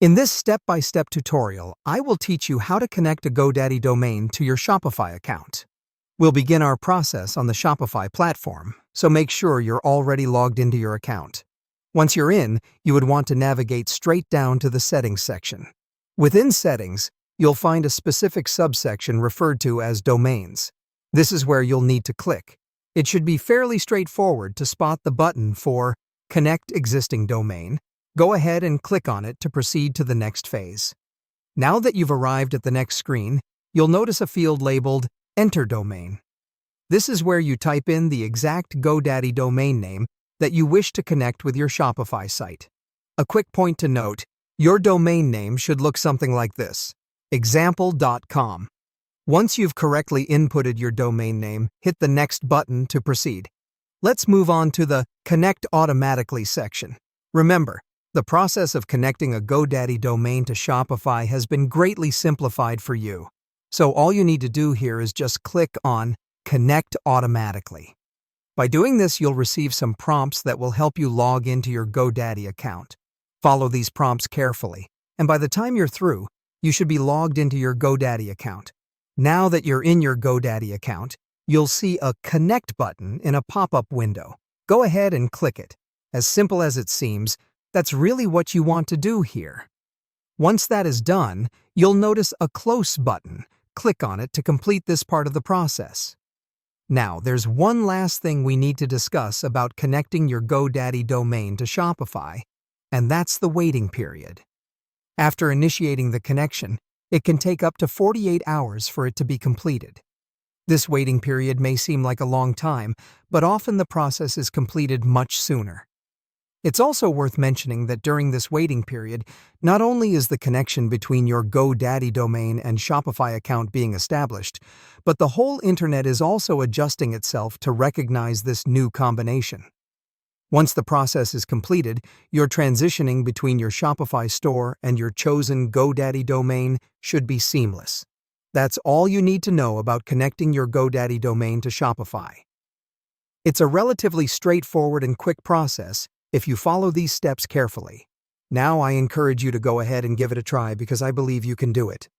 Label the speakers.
Speaker 1: In this step-by-step tutorial, I will teach you how to connect a GoDaddy domain to your Shopify account. We'll begin our process on the Shopify platform, so make sure you're already logged into your account. Once you're in, you would want to navigate straight down to the Settings section. Within Settings, you'll find a specific subsection referred to as Domains. This is where you'll need to click. It should be fairly straightforward to spot the button for Connect Existing Domain. Go ahead and click on it to proceed to the next phase. Now that you've arrived at the next screen, you'll notice a field labeled Enter Domain. This is where you type in the exact GoDaddy domain name that you wish to connect with your Shopify site. A quick point to note, your domain name should look something like this: example.com. Once you've correctly inputted your domain name, hit the Next button to proceed. Let's move on to the Connect Automatically section. Remember, the process of connecting a GoDaddy domain to Shopify has been greatly simplified for you. So all you need to do here is just click on Connect Automatically. By doing this, you'll receive some prompts that will help you log into your GoDaddy account. Follow these prompts carefully, and by the time you're through, you should be logged into your GoDaddy account. Now that you're in your GoDaddy account, you'll see a Connect button in a pop-up window. Go ahead and click it. As simple as it seems, that's really what you want to do here. Once that is done, you'll notice a Close button. Click on it to complete this part of the process. Now, there's one last thing we need to discuss about connecting your GoDaddy domain to Shopify, and that's the waiting period. After initiating the connection, it can take up to 48 hours for it to be completed. This waiting period may seem like a long time, but often the process is completed much sooner. It's also worth mentioning that during this waiting period, not only is the connection between your GoDaddy domain and Shopify account being established, but the whole internet is also adjusting itself to recognize this new combination. Once the process is completed, your transitioning between your Shopify store and your chosen GoDaddy domain should be seamless. That's all you need to know about connecting your GoDaddy domain to Shopify. It's a relatively straightforward and quick process if you follow these steps carefully. Now I encourage you to go ahead and give it a try because I believe you can do it.